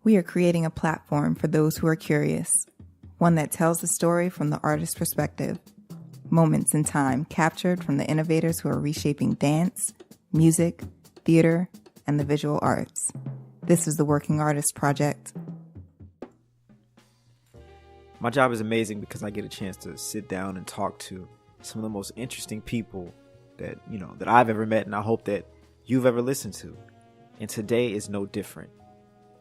We are creating a platform for those who are curious, one that tells the story from the artist's perspective. Moments in time captured from the innovators who are reshaping dance, music, theater, and the visual arts. This is the Working Artist Project. My job is amazing because I get a chance to sit down and talk to some of the most interesting people that I've ever met, and I hope that you've ever listened to. And today is no different.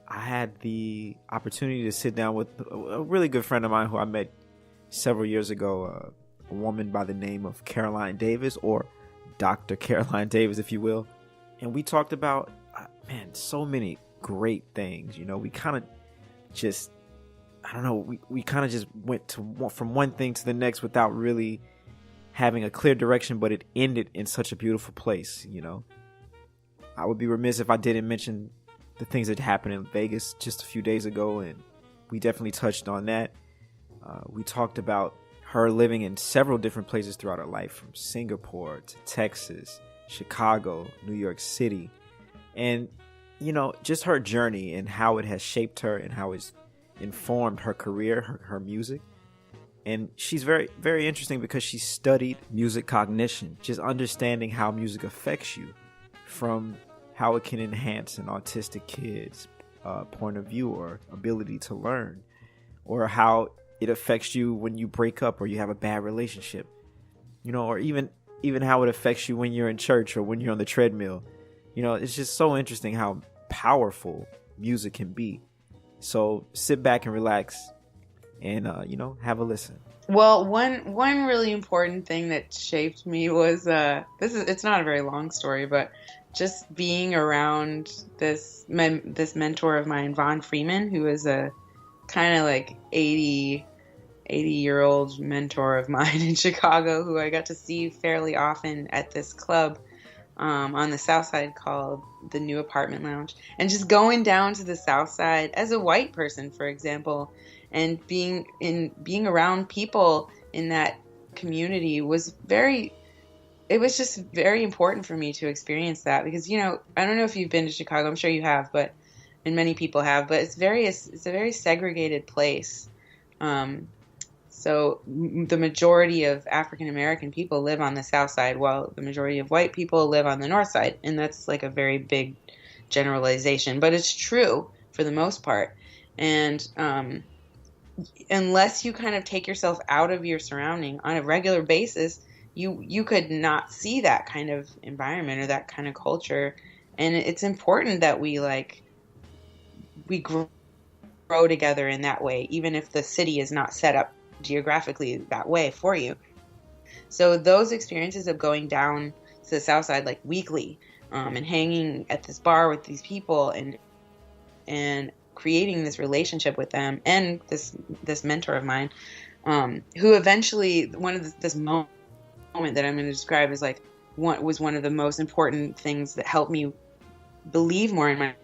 I had the opportunity to sit down with a really good friend of mine who I met several years ago, a woman by the name of Caroline Davis, or Dr. Caroline Davis, if you will. And we talked about, so many great things. We kind of just, we kind of just went from one thing to the next without really having a clear direction, but it ended in such a beautiful place. I would be remiss if I didn't mention the things that happened in Vegas just a few days ago, and we definitely touched on that. We talked about her living in several different places throughout her life, from Singapore to Texas, Chicago, New York City, and just her journey and how it has shaped her and how it's informed her career, her music. And she's very, very interesting because she studied music cognition, just understanding how music affects you, from how it can enhance an autistic kid's point of view or ability to learn, or how it affects you when you break up or you have a bad relationship, or even how it affects you when you're in church or when you're on the treadmill. It's just so interesting how powerful music can be. So sit back and relax and, have a listen. Well, one really important thing that shaped me was, it's not a very long story, but just being around this mentor of mine, Vaughn Freeman, who is a kind of like 80-year-old mentor of mine in Chicago, who I got to see fairly often at this club on the South Side called the New Apartment Lounge. And just going down to the South Side as a white person, for example, and being around people in that community was just very important for me to experience that, because I don't know if you've been to Chicago. I'm sure you have, and many people have, but it's a very segregated place. So the majority of African American people live on the South Side, while the majority of white people live on the North Side, and that's like a very big generalization, but it's true for the most part. And unless you kind of take yourself out of your surrounding on a regular basis, you could not see that kind of environment or that kind of culture. And it's important that we grow together in that way, even if the city is not set up geographically that way for you. So those experiences of going down to the South Side like weekly, and hanging at this bar with these people and creating this relationship with them, and this mentor of mine, who eventually, this moment that I'm going to describe is one of the most important things that helped me believe more in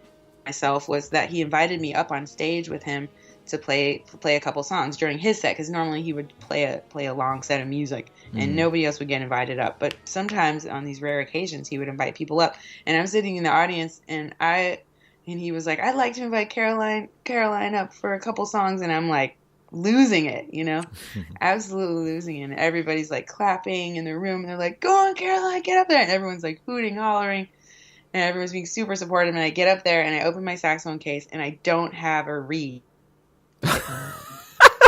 myself, was that he invited me up on stage with him to play a couple songs during his set, because normally he would play a long set of music and nobody else would get invited up. But sometimes on these rare occasions he would invite people up, and I'm sitting in the audience and he was like, "I'd like to invite Caroline up for a couple songs," and I'm like losing it, absolutely losing it. And everybody's like clapping in the room and they're like, "Go on, Caroline, get up there," and everyone's like hooting, hollering, and everyone's being super supportive. And I get up there and I open my saxophone case and I don't have a reed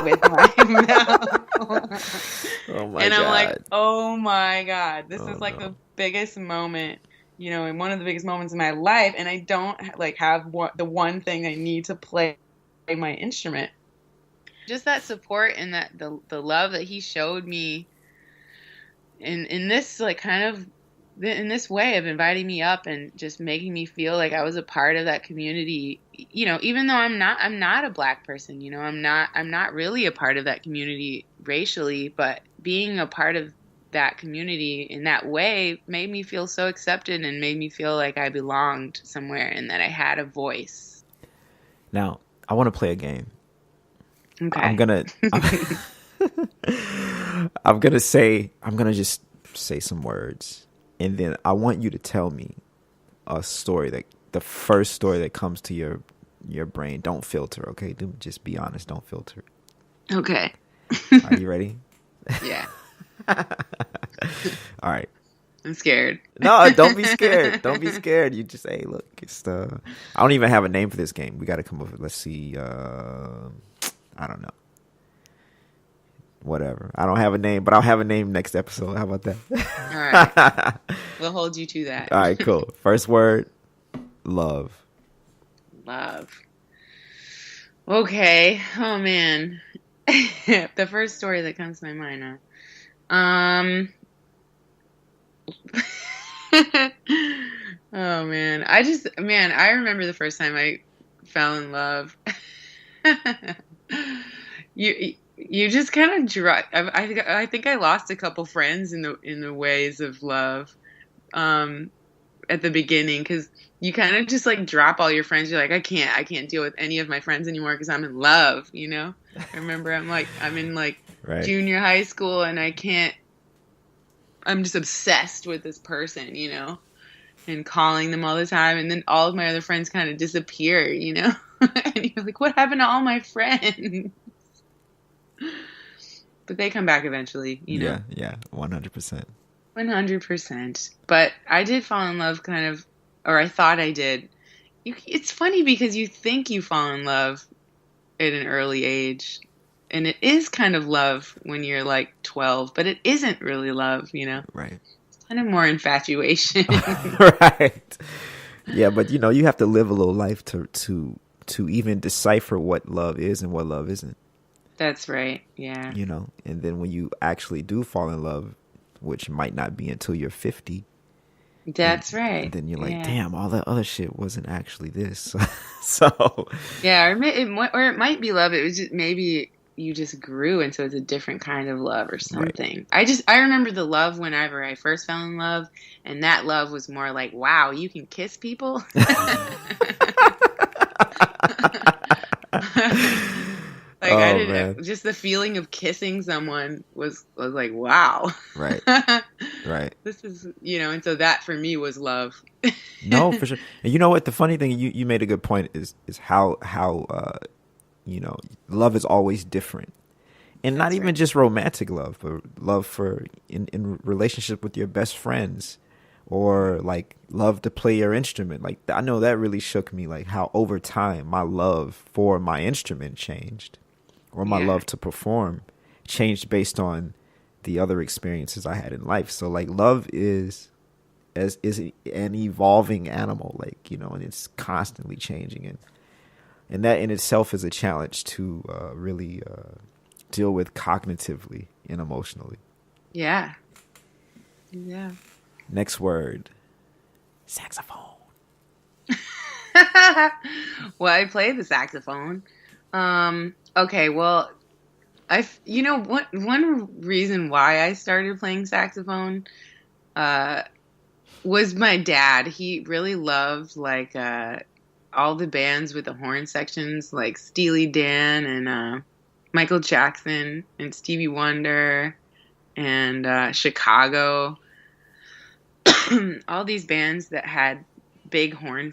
with my mouth. Oh my and I'm God. like, oh my God, this is like no. the biggest moment, and one of the biggest moments in my life, and I don't have the one thing I need to play my instrument. Just that support and that the love that he showed me in this in this way of inviting me up and just making me feel like I was a part of that community, even though I'm not a black person, I'm not really a part of that community racially, but being a part of that community in that way made me feel so accepted and made me feel like I belonged somewhere and that I had a voice. Now, I want to play a game. Okay. I'm gonna just say some words, and then I want you to tell me a story, the first story that comes to your your brain. Don't filter, okay? Just be honest. Don't filter. Okay. Are you ready? Yeah. All right. I'm scared. No, don't be scared. Don't be scared. You just say, look, it's I don't even have a name for this game. We got to come up with, let's see. I don't know. Whatever. I don't have a name, but I'll have a name next episode. How about that? All right. We'll hold you to that. All right, cool. First word, love. Love. Okay. Oh, man. The first story that comes to my mind now. Oh, man. I remember the first time I fell in love. You just kind of I think I lost a couple friends in the ways of love at the beginning, because you kind of just like drop all your friends. You're like, I can't deal with any of my friends anymore because I'm in love, you know. I remember I'm in right. junior high school, and I'm just obsessed with this person, you know, and calling them all the time, and then all of my other friends kind of disappear, you know. And you're like, what happened to all my friends? But they come back eventually, you know. Yeah, 100%. 100%. But I did fall in love kind of, or I thought I did. It's funny because you think you fall in love at an early age, and it is kind of love when you're like 12, but it isn't really love, you know. Right. It's kind of more infatuation. Right. Yeah, but you know, you have to live a little life to even decipher what love is and what love isn't. That's right. Yeah. You know, and then when you actually do fall in love, which might not be until you're 50. That's right. And then you're like, damn, all that other shit wasn't actually this. So. Yeah, or it might be love. It was just maybe you just grew, and so it's a different kind of love or something. Right. I remember the love whenever I first fell in love, and that love was more like, wow, you can kiss people. I didn't. Just the feeling of kissing someone was like, wow. Right. Right. This is, you know, and so that for me was love. No, for sure. And you know what? The funny thing, you made a good point, is how you know, love is always different, and not even just romantic love, but love for in relationship with your best friends, or like love to play your instrument. Like, I know that really shook me. Like how over time my love for my instrument changed. Or my love to perform changed based on the other experiences I had in life. So like love is an evolving animal, like, you know, and it's constantly changing, and that in itself is a challenge to really deal with cognitively and emotionally. Yeah. Yeah. Next word, saxophone. Well, I play the saxophone. Okay, well, one reason why I started playing saxophone was my dad. He really loved like all the bands with the horn sections, like Steely Dan and Michael Jackson and Stevie Wonder and Chicago. All these bands that had big horn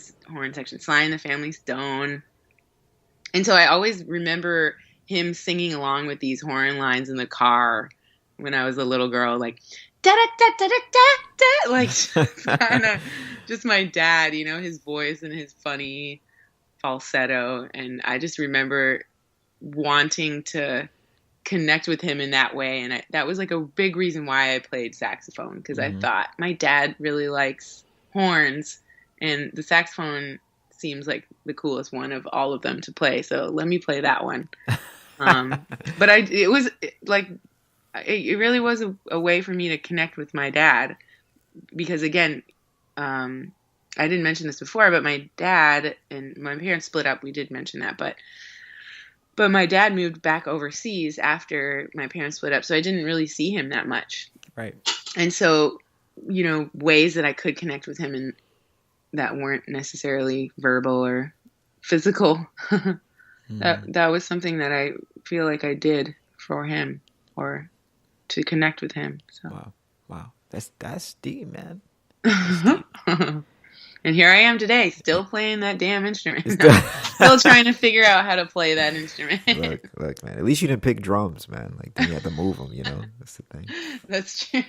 sections, Sly and the Family Stone. And so I always remember him singing along with these horn lines in the car when I was a little girl, like da da da da da da, like kind of just my dad, you know, his voice and his funny falsetto, and I just remember wanting to connect with him in that way, and that was like a big reason why I played saxophone, because I thought my dad really likes horns, and the saxophone seems like the coolest one of all of them to play, so let me play that one. But it really was a way for me to connect with my dad, because again, I didn't mention this before, but my dad and my parents split up. We did mention that, but my dad moved back overseas after my parents split up, so I didn't really see him that much. Right. And so, you know, ways that I could connect with him and that weren't necessarily verbal or physical. That was something that I feel like I did for him, or to connect with him. So. Wow. That's deep, man. Yeah, And here I am today, still playing that damn instrument. Still trying to figure out how to play that instrument. Look, man. At least you didn't pick drums, man. Like, then you had to move them, That's the thing. That's true.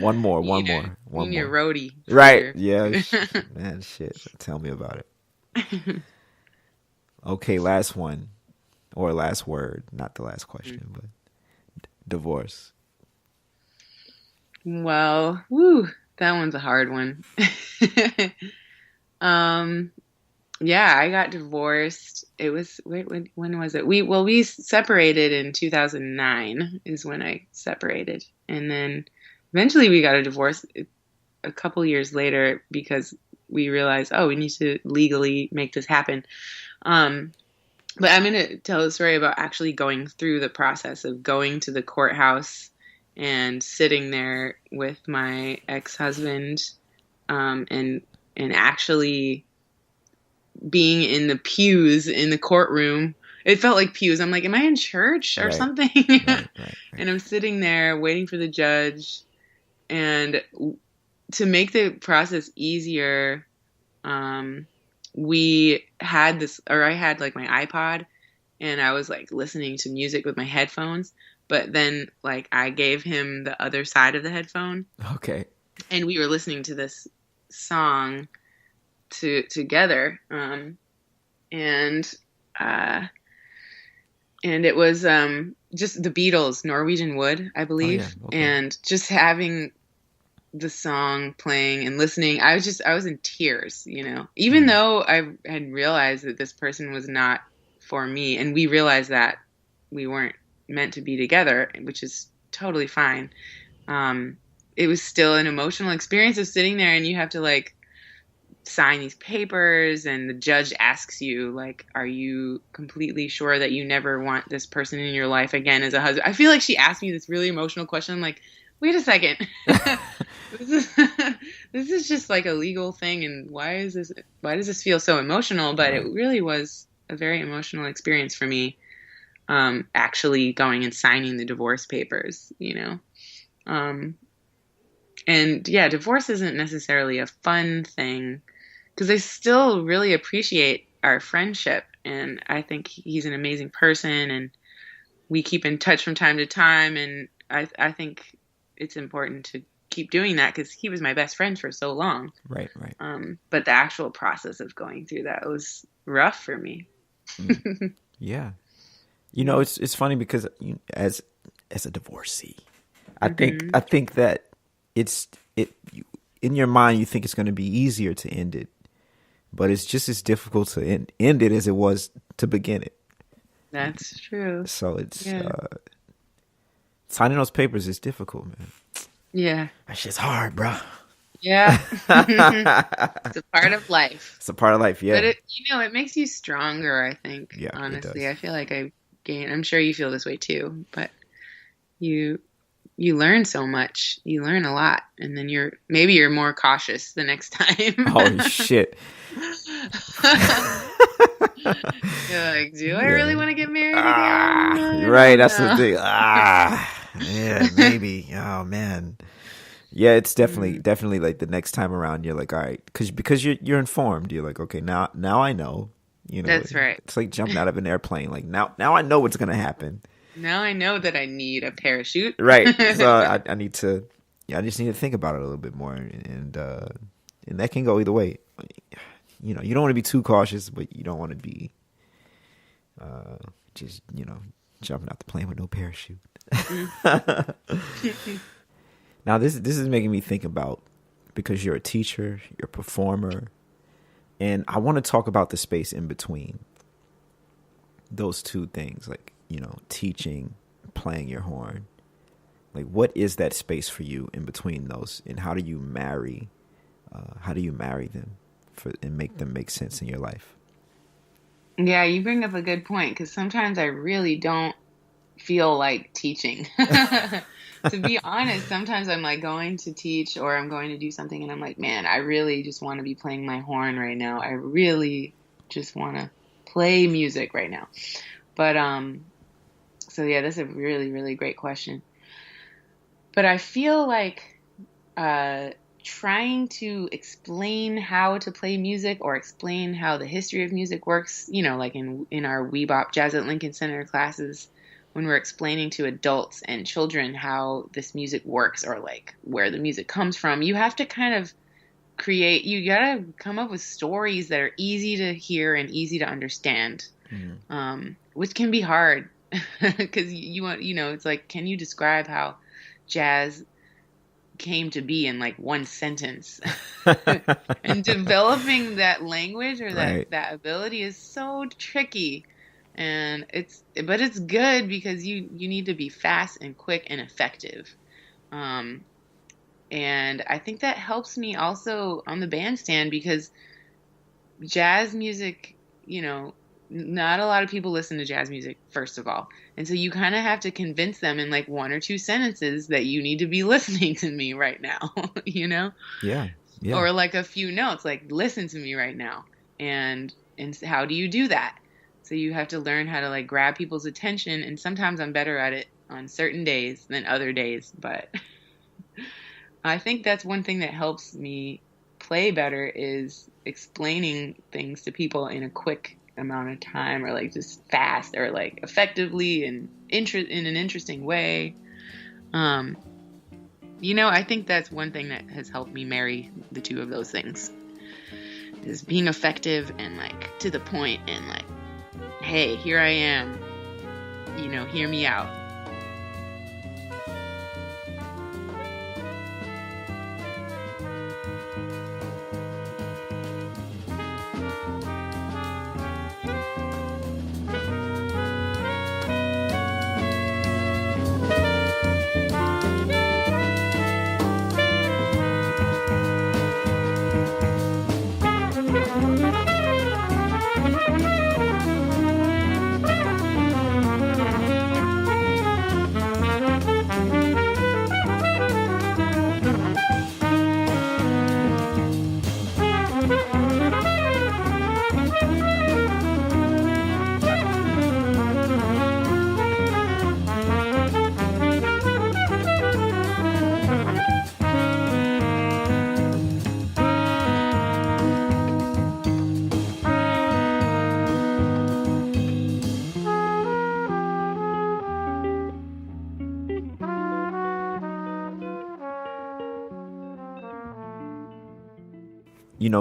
One more. You need a roadie. Right. Yeah. Man, shit. Tell me about it. Okay, last one. Or last word. Not the last question, but divorce. Well, that one's a hard one. Yeah, I got divorced. It was, when was it? We separated in 2009 is when I separated. And then eventually we got a divorce a couple years later because we realized, we need to legally make this happen. But I'm going to tell a story about actually going through the process of going to the courthouse and sitting there with my ex-husband, and actually being in the pews in the courtroom. It felt like pews. I'm like, am I in church or something? Right. And I'm sitting there waiting for the judge. And to make the process easier, we had I had like my iPod, and I was like listening to music with my headphones. But then, like, I gave him the other side of the headphone. Okay. And we were listening to this song together. And it was just the Beatles, Norwegian Wood, I believe. Oh, yeah. Okay. And just having the song playing and listening, I was in tears, even though I had realized that this person was not for me. And we realized that we weren't meant to be together, which is totally fine. It was still an emotional experience of sitting there, and you have to like sign these papers, and the judge asks you, like, are you completely sure that you never want this person in your life again as a husband? I feel like she asked me this really emotional question. I'm like, wait a second. This is just like a legal thing, and why does this feel so emotional? But it really was a very emotional experience for me. Actually going and signing the divorce papers, and yeah, divorce isn't necessarily a fun thing because I still really appreciate our friendship, and I think he's an amazing person, and we keep in touch from time to time, and I think it's important to keep doing that because he was my best friend for so long. Right. But the actual process of going through that was rough for me. Yeah. It's funny because as a divorcee, I think that in your mind you think it's going to be easier to end it, but it's just as difficult to end it as it was to begin it. That's true. So it's signing those papers is difficult, man. Yeah, that shit's hard, bro. Yeah. It's a part of life. It's a part of life. Yeah. But it makes you stronger, I think. Yeah. Honestly, I feel like I'm sure you feel this way too, but you learn so much. You learn a lot, and then you're more cautious the next time. Holy shit. You're like, do I really want to get married again? Right, that's the thing. Yeah, maybe. Oh man. Yeah, it's definitely like the next time around you're like, all right, because you're informed. You're like, okay, now I know. That's right. It's like jumping out of an airplane. Like now I know what's gonna happen. Now I know that I need a parachute. Right. So I need to. Yeah, I just need to think about it a little bit more, and that can go either way. You don't want to be too cautious, but you don't want to be just jumping out the plane with no parachute. Now this is making me think about, because you're a teacher, you're a performer, and I want to talk about the space in between those two things, like teaching, playing your horn. Like, what is that space for you in between those, and how do you marry them and make them make sense in your life? Yeah, you bring up a good point, because sometimes I really don't feel like teaching. To be honest, sometimes I'm like going to teach or I'm going to do something and I'm like, man, I really just want to be playing my horn right now. I really just want to play music right now. But so yeah, that's a really, really great question. But I feel like trying to explain how to play music or explain how the history of music works, like in our Bebop Jazz at Lincoln Center classes, when we're explaining to adults and children how this music works or like where the music comes from, you have to kind of you gotta come up with stories that are easy to hear and easy to understand, which can be hard because you want, it's like, can you describe how jazz came to be in like one sentence? And developing that language or that ability is so tricky, and it's good because you need to be fast and quick and effective, and I think that helps me also on the bandstand because jazz music, not a lot of people listen to jazz music, first of all. And so you kind of have to convince them in like one or two sentences that you need to be listening to me right now, Yeah. Or like a few notes, like listen to me right now. And how do you do that? So you have to learn how to like grab people's attention. And sometimes I'm better at it on certain days than other days. But I think that's one thing that helps me play better is explaining things to people in a quick amount of time, or like just fast, or like effectively and in an interesting way. I think that's one thing that has helped me marry the two of those things, is being effective and like to the point and like, hey, here I am, hear me out.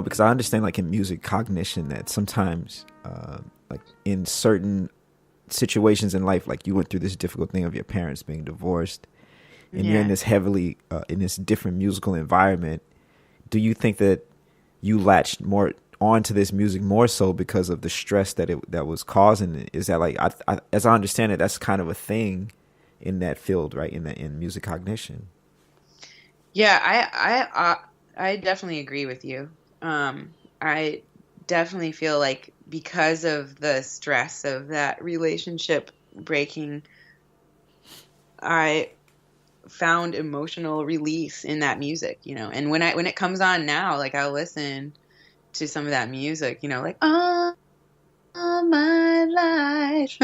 Because I understand like in music cognition that sometimes like in certain situations in life, like you went through this difficult thing of your parents being divorced and you're in this heavily in this different musical environment. Do you think that you latched more onto this music more so because of the stress that was causing it? Is that like, I as I understand it, that's kind of a thing in that field, right? In music cognition. Yeah, I definitely agree with you. I definitely feel like because of the stress of that relationship breaking, I found emotional release in that music, and when it comes on now, like I'll listen to some of that music, like, all my life,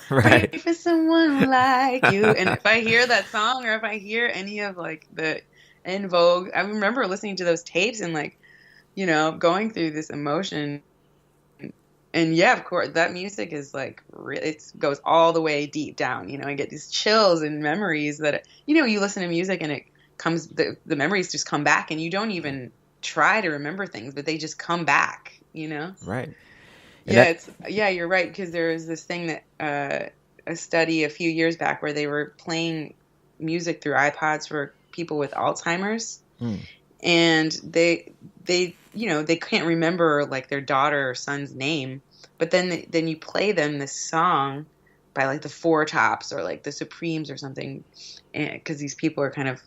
right, wait for someone like you. And if I hear that song, or if I hear any of like the En Vogue, I remember listening to those tapes and like, going through this emotion. And yeah, of course, that music is like, it goes all the way deep down, I get these chills and memories that, you listen to music and it comes, the memories just come back and you don't even try to remember things, but they just come back, Right. Yeah, you're right. Because there was this thing that, a study a few years back where they were playing music through iPods for people with Alzheimer's. And they can't remember like their daughter or son's name, but then you play them this song by like the Four Tops or like the Supremes or something, because these people are kind of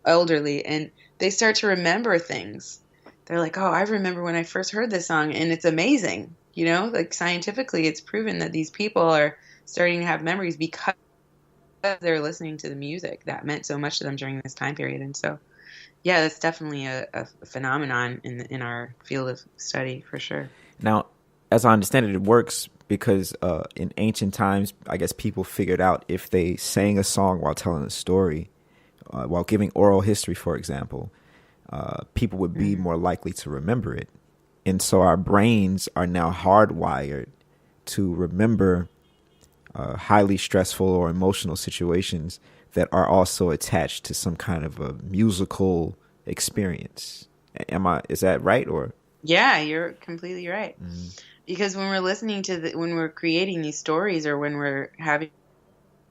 elderly and they start to remember things. They're like, oh, I remember when I first heard this song, and it's amazing. Like scientifically, it's proven that these people are starting to have memories because they're listening to the music that meant so much to them during this time period. And so, yeah, that's definitely a phenomenon in our field of study, for sure. Now, as I understand it, it works because in ancient times, I guess people figured out if they sang a song while telling a story, while giving oral history, for example, people would be more likely to remember it. And so our brains are now hardwired to remember highly stressful or emotional situations that are also attached to some kind of a musical experience. Is that right? Or yeah, you're completely right. Because when we're listening to when we're creating these stories, or when we're having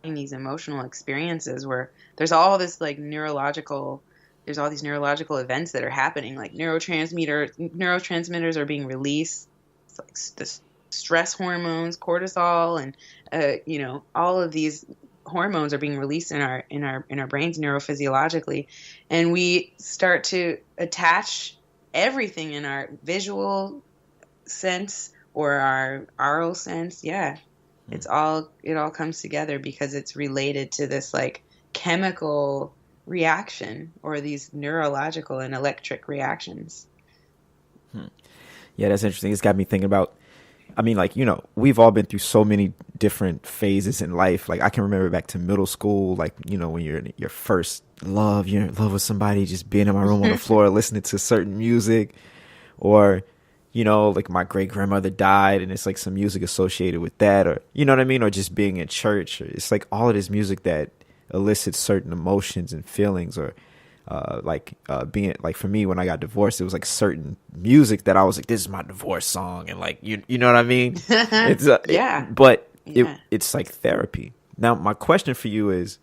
these emotional experiences, where there's all these neurological events that are happening, like neurotransmitters are being released, like the stress hormones, cortisol, and all of these hormones are being released in our brains neurophysiologically, and we start to attach everything in our visual sense or our aural sense. Yeah, it all comes together because it's related to this chemical reaction, or these neurological and electric reactions. Yeah, that's interesting. It's got me thinking about, we've all been through so many different phases in life. Like, I can remember back to middle school, when you're in your first love, you're in love with somebody, just being in my room on the floor, listening to certain music, or, my great grandmother died and it's some music associated with that, or, you know what I mean? Or just being in church. It's all of this music that elicits certain emotions and feelings, or, being for me, when I got divorced, it was certain music that I was this is my divorce song, and you know what I mean? It's it's therapy. Now, my question for you is,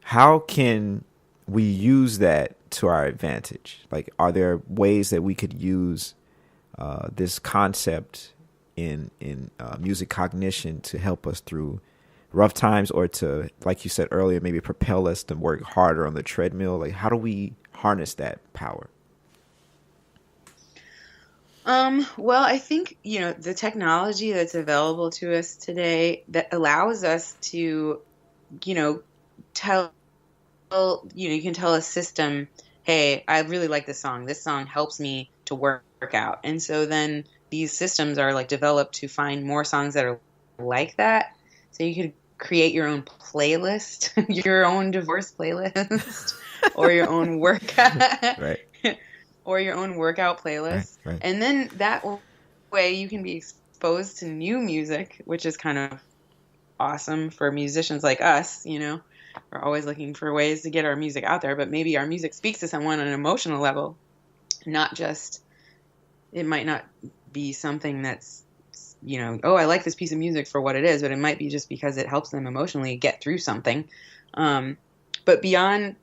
how can we use that to our advantage? Are there ways that we could use this concept in music cognition to help us through rough times, or to, like you said earlier, maybe propel us to work harder on the treadmill? How do we harness that power? Well, I think, the technology that's available to us today that allows us to, tell, you can tell a system, hey, I really like this song. This song helps me to work out. And so then these systems are developed to find more songs that are like that. So you could create your own playlist, your own divorce playlist, or your own workout, right, or your own workout playlist. Right. And then that way you can be exposed to new music, which is kind of awesome for musicians like us. We're always looking for ways to get our music out there, but maybe our music speaks to someone on an emotional level, not just, it might not be something that's, I like this piece of music for what it is, but it might be just because it helps them emotionally get through something. But beyond,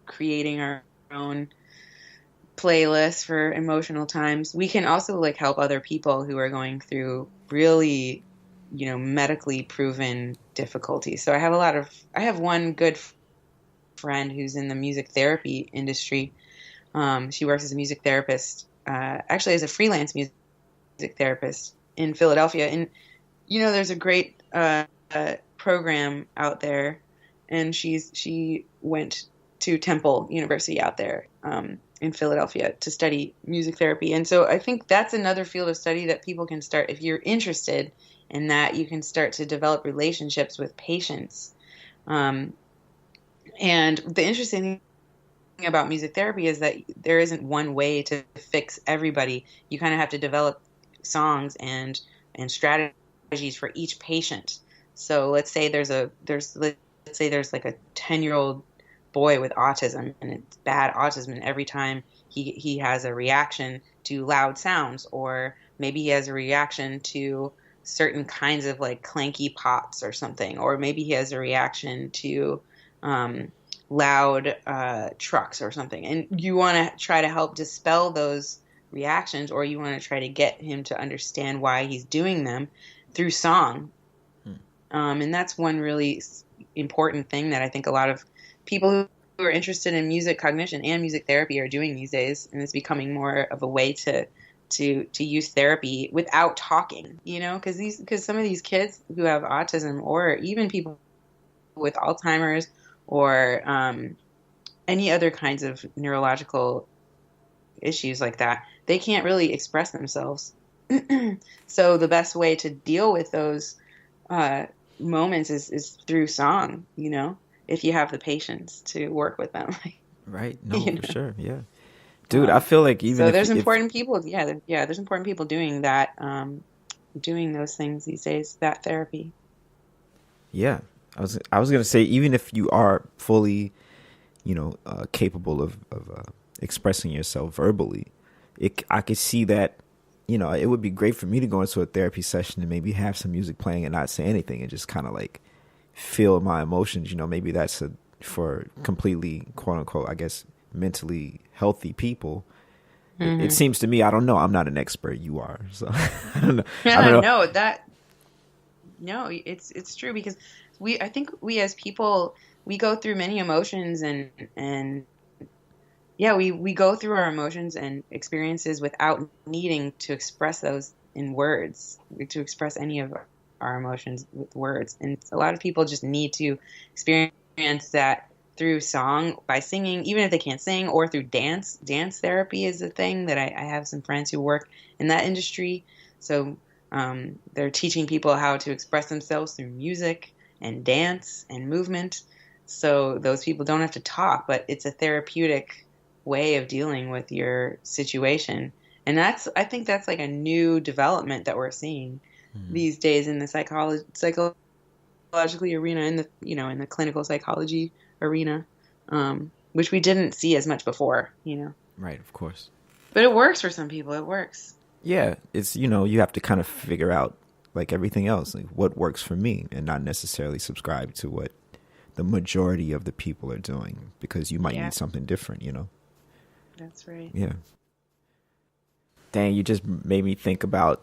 creating our own playlist for emotional times, we can also help other people who are going through really, medically proven difficulties. So I have one good friend who's in the music therapy industry. She works as a music therapist, actually as a freelance music therapist in Philadelphia. And, there's a great program out there, and she went to Temple University out there in Philadelphia to study music therapy. And so I think that's another field of study that people can start, if you're interested in that, you can start to develop relationships with patients. And the interesting thing about music therapy is that there isn't one way to fix everybody. You kind of have to develop songs and strategies for each patient. So let's say there's a 10-year-old boy with autism, and it's bad autism, and every time he has a reaction to loud sounds, or maybe he has a reaction to certain kinds of clanky pots or something, or maybe he has a reaction to loud trucks or something, and you want to try to help dispel those reactions, or you want to try to get him to understand why he's doing them through song. And that's one really important thing that I think a lot of people who are interested in music cognition and music therapy are doing these days, and it's becoming more of a way to use therapy without talking, because some of these kids who have autism, or even people with Alzheimer's, or any other kinds of neurological issues like that, they can't really express themselves. So the best way to deal with those moments is through song, if you have the patience to work with them. Right. No, for sure. Yeah. Dude, I feel like even so if there's important people. Yeah, there's important people doing that, doing those things these days. That therapy. Yeah, I was gonna say, even if you are fully, capable of expressing yourself verbally, I could see that, it would be great for me to go into a therapy session and maybe have some music playing and not say anything and just kind of like feel my emotions. Maybe that's for completely, quote unquote, I guess, mentally healthy people. It seems to me, I don't know, I'm not an expert. You are, so I don't know. I don't know. No, it's true, because I think we as people, we go through many emotions, and yeah, we go through our emotions and experiences without needing to express those in words, to express any of our emotions with words. And a lot of people just need to experience that through song, by singing, even if they can't sing, or through dance. Dance therapy is a thing that I have some friends who work in that industry. So they're teaching people how to express themselves through music and dance and movement. So those people don't have to talk, but it's a therapeutic way of dealing with your situation. And I think that's like a new development that we're seeing these days in the psychologically arena, in the clinical psychology arena, which we didn't see as much before, Right, of course. But it works for some people. It works. Yeah, it's, you have to kind of figure out, like everything else, like what works for me, and not necessarily subscribe to what the majority of the people are doing, because you might need something different, That's right. Yeah. Dang, you just made me think about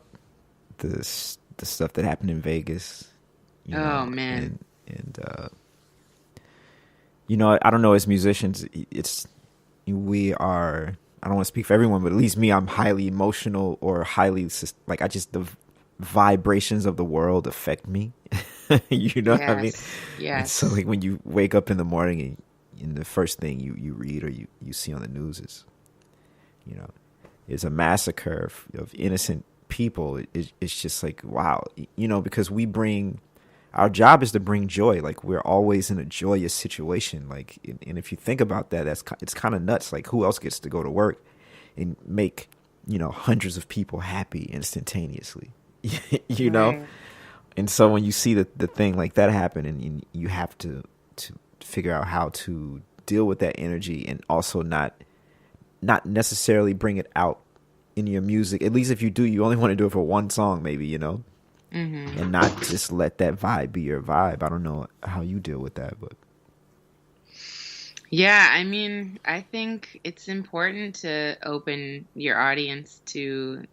the stuff that happened in Vegas. Oh, man. And I don't know, as musicians, we are, I don't want to speak for everyone, but at least me, I'm highly emotional, or highly, like, the vibrations of the world affect me. You know what I mean? Yes. And so, like, when you wake up in the morning and the first thing you read or you see on the news is a massacre of innocent people, it's just like, wow, because our job is to bring joy. Like, we're always in a joyous situation. Like, and if you think about that, it's kind of nuts. Like, who else gets to go to work and make, hundreds of people happy instantaneously, Right. And so when you see the thing like that happen, and you have to figure out how to deal with that energy, and also not necessarily bring it out in your music. At least if you do, you only want to do it for one song, maybe, and not just let that vibe be your vibe. I don't know how you deal with that, but yeah, I mean, I think it's important to open your audience to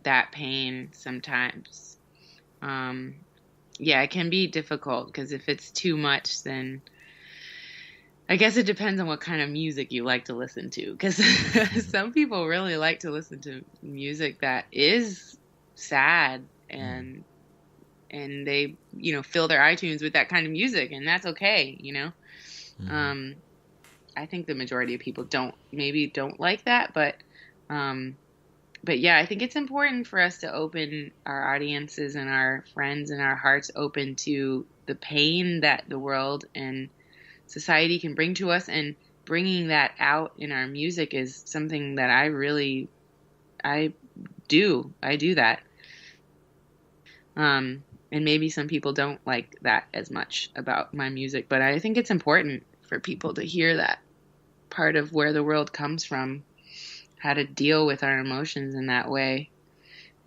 that pain sometimes. Yeah, it can be difficult, because if it's too much, then I guess it depends on what kind of music you like to listen to, because some people really like to listen to music that is sad, and they, fill their iTunes with that kind of music, and that's okay, I think the majority of people don't like that, but yeah, I think it's important for us to open our audiences and our friends and our hearts open to the pain that the world and society can bring to us, and bringing that out in our music is something that I do that. And maybe some people don't like that as much about my music, but I think it's important for people to hear that part of where the world comes from, how to deal with our emotions in that way.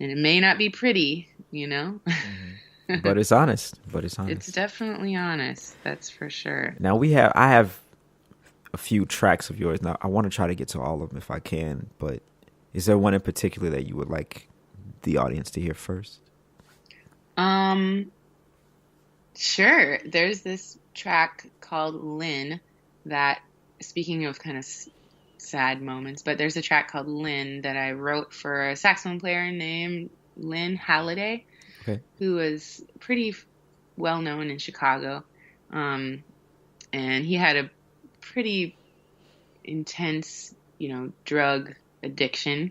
And it may not be pretty, but it's honest. It's definitely honest. That's for sure. Now I have a few tracks of yours. Now I want to try to get to all of them if I can, but is there one in particular that you would like the audience to hear first? Sure. There's this track called Lynne that, speaking of kind of sad moments, but there's a track called Lynne that I wrote for a saxophone player named Lynne Halliday, who was pretty well known in Chicago. And he had a pretty intense, drug addiction.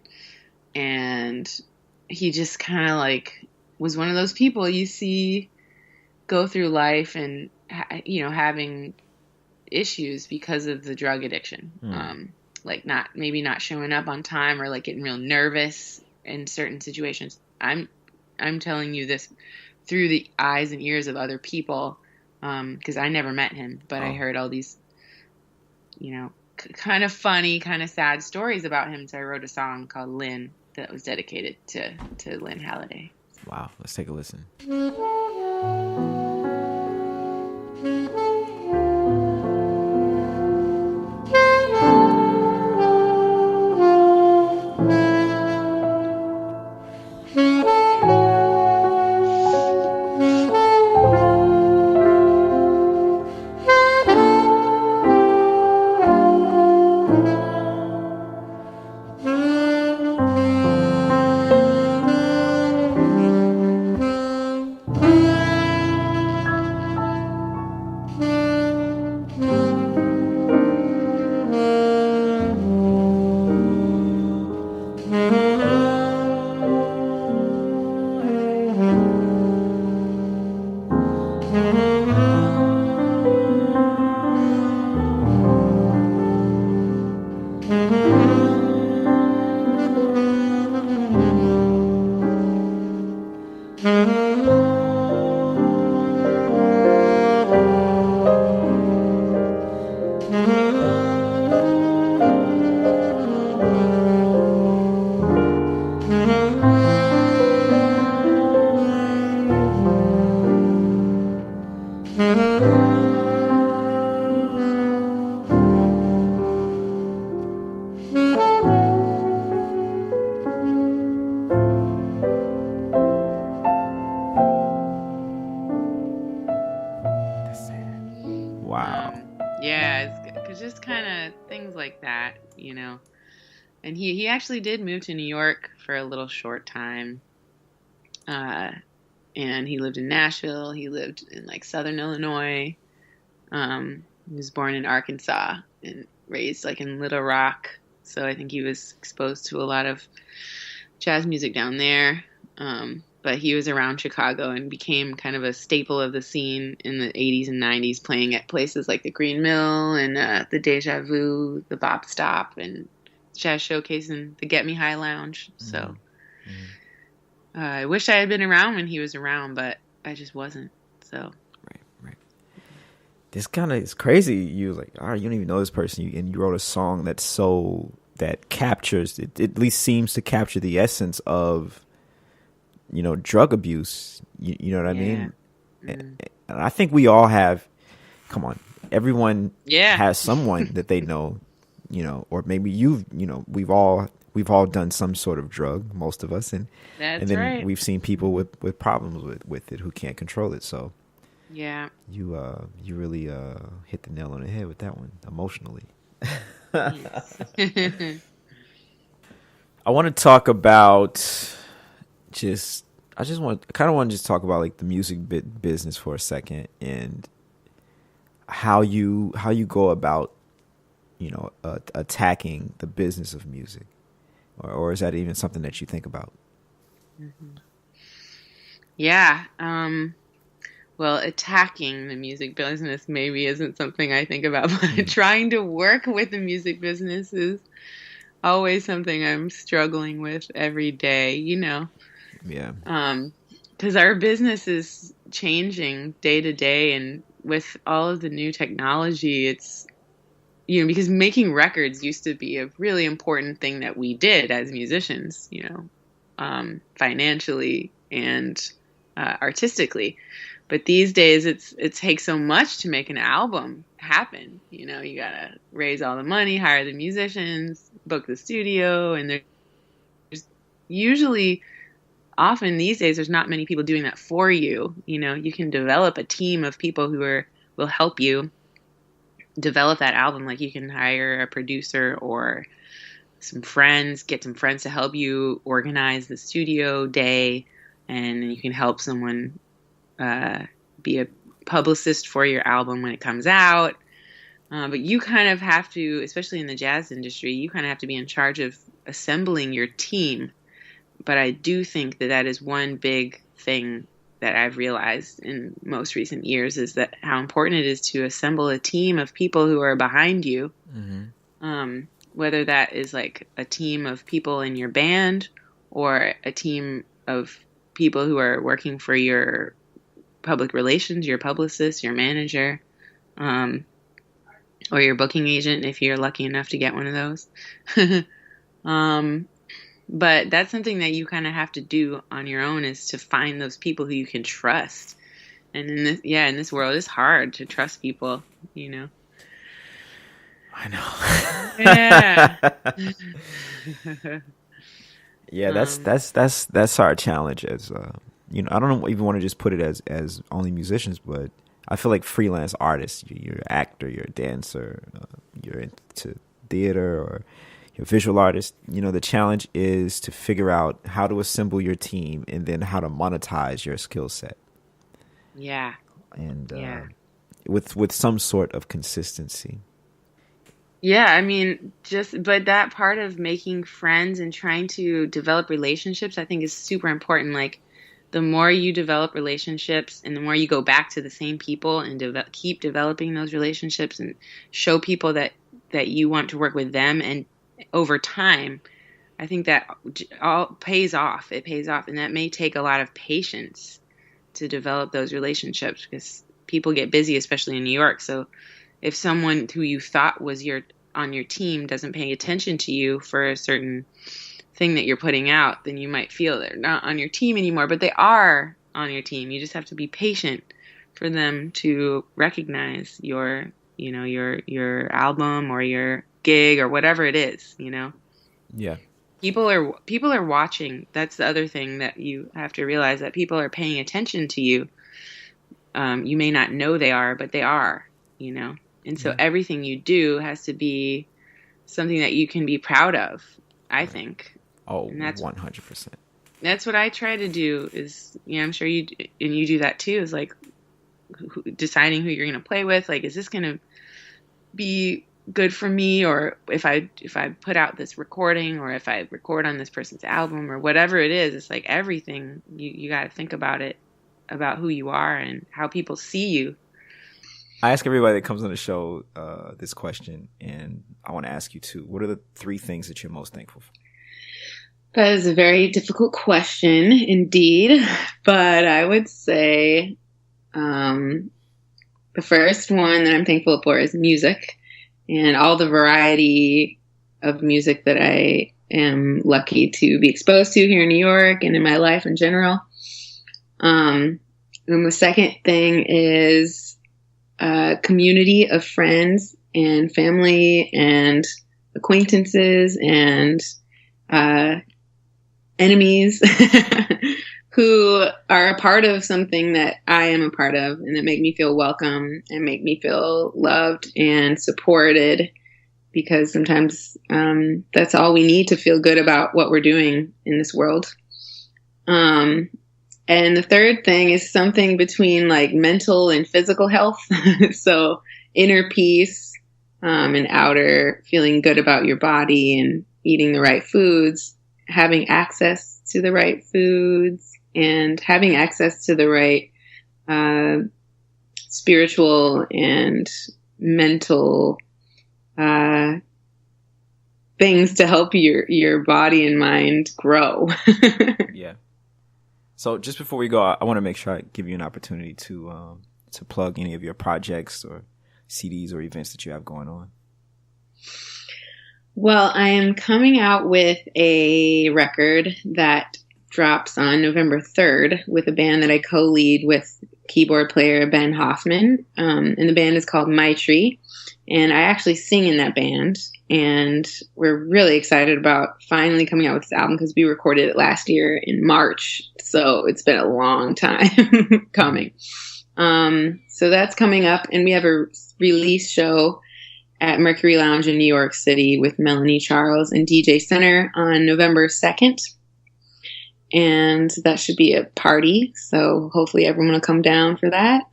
And he just kind of like was one of those people you see go through life and, having issues because of the drug addiction. like maybe not showing up on time or like getting real nervous in certain situations. I'm telling you this through the eyes and ears of other people, because I never met him, but I heard all these, kind of funny, kind of sad stories about him. So I wrote a song called Lynne that was dedicated to Lynne Halliday. Wow, let's take a listen. Just kind of things like that, And he actually did move to New York for a little short time. And he lived in Nashville. He lived in like Southern Illinois. He was born in Arkansas and raised like in Little Rock. So I think he was exposed to a lot of jazz music down there. But he was around Chicago and became kind of a staple of the scene in the 80s and 90s, playing at places like the Green Mill and the Deja Vu, the Bop Stop, and Jazz Showcase and the Get Me High Lounge. So I wish I had been around when he was around, but I just wasn't. So right. This kind of is crazy. You was like, all right, you don't even know this person, and you wrote a song that captures it. At least seems to capture the essence of drug abuse. You know what I mean? And I think we all have. Come on, everyone has someone that they know. Or maybe we've all done some sort of drug, most of us, and then right. We've seen people with problems with it who can't control it. So yeah, you really hit the nail on the head with that one emotionally. I want to talk about I kind of want to just talk about like the music business for a second, and how you go about attacking the business of music, or is that even something that you think about? Mm-hmm. Yeah. Well, attacking the music business maybe isn't something I think about, but trying to work with the music business is always something I'm struggling with every day, Yeah. Because our business is changing day to day, and with all of the new technology, it's, because making records used to be a really important thing that we did as musicians, financially and artistically. But these days, it takes so much to make an album happen. You gotta raise all the money, hire the musicians, book the studio, and there's usually, often these days, there's not many people doing that for you. You can develop a team of people who will help you develop that album. Like you can hire a producer or get some friends to help you organize the studio day, and you can help someone be a publicist for your album when it comes out. But you kind of have to, especially in the jazz industry, you kind of have to be in charge of assembling your team. But I do think that is one big thing that I've realized in most recent years, is that how important it is to assemble a team of people who are behind you. Mm-hmm. whether that is like a team of people in your band or a team of people who are working for your public relations, your publicist, your manager, or your booking agent if you're lucky enough to get one of those. But that's something that you kind of have to do on your own, is to find those people who you can trust. And in this world, it's hard to trust people, you know. I know. Yeah. Yeah, that's our challenge as you know. I don't even want to just put it as only musicians, but I feel like freelance artists. You're an actor, you're a dancer, you're into theater, or you're a visual artist. You know, the challenge is to figure out how to assemble your team and then how to monetize your skill set. Yeah. And with some sort of consistency. Yeah, I mean, but that part of making friends and trying to develop relationships, I think, is super important. Like, the more you develop relationships and the more you go back to the same people and keep developing those relationships and show people that you want to work with them, and over time, I think that all pays off. It pays off, and that may take a lot of patience to develop those relationships, because people get busy, especially in New York. So if someone who you thought was on your team doesn't pay attention to you for a certain thing that you're putting out, then you might feel they're not on your team anymore, but they are on your team. You just have to be patient for them to recognize your album or your gig or whatever it is, you know? Yeah. People are watching. That's the other thing that you have to realize, that people are paying attention to you. You may not know they are, but they are, you know? And so everything you do has to be something that you can be proud of, I think. Oh, 100%. That's what I try to do is, you know, I'm sure you do that too, is like deciding who you're going to play with. Like, is this going to be good for me? Or if I put out this recording, or if I record on this person's album, or whatever it is, it's like everything you got to think about it, about who you are and how people see you. I ask everybody that comes on the show this question, and I want to ask you too. What are the 3 things that you're most thankful for? That is a very difficult question indeed, but I would say the first one that I'm thankful for is music, and all the variety of music that I am lucky to be exposed to here in New York and in my life in general. And the second thing is a community of friends and family and acquaintances and enemies who are a part of something that I am a part of, and that make me feel welcome and make me feel loved and supported, because sometimes that's all we need to feel good about what we're doing in this world. And the third thing is something between like mental and physical health. So inner peace and outer feeling good about your body and eating the right foods, having access to the right foods, and having access to the right spiritual and mental things to help your body and mind grow. Yeah. So just before we go, I want to make sure I give you an opportunity to plug any of your projects or CDs or events that you have going on. Well, I am coming out with a record that drops on November 3rd with a band that I co-lead with keyboard player Ben Hoffman. And the band is called Maitri. And I actually sing in that band. And we're really excited about finally coming out with this album, because we recorded it last year in March. So it's been a long time coming. So that's coming up. And we have a release show at Mercury Lounge in New York City with Melanie Charles and DJ Center on November 2nd. And that should be a party. So hopefully everyone will come down for that.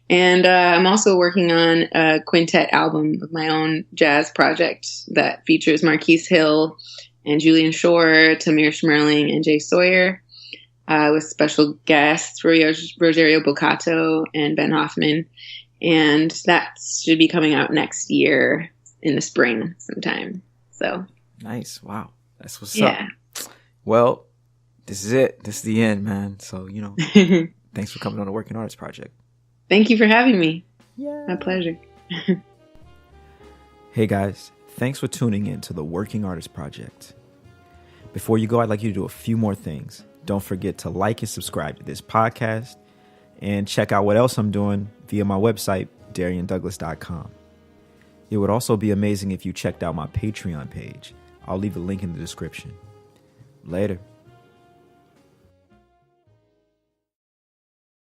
And I'm also working on a quintet album of my own jazz project that features Marquise Hill and Julian Shore, Tamir Schmerling, and Jay Sawyer, with special guests Rogerio Bocato and Ben Hoffman. And that should be coming out next year in the spring sometime. So nice. Wow. That's what's yeah. up. Well, this is it. This is the end, man. So, thanks for coming on the Working Artist Project. Thank you for having me. Yeah. My pleasure. Hey guys, thanks for tuning in to the Working Artist Project. Before you go, I'd like you to do a few more things. Don't forget to like and subscribe to this podcast and check out what else I'm doing via my website, DarianDouglas.com. It would also be amazing if you checked out my Patreon page. I'll leave a link in the description. Later.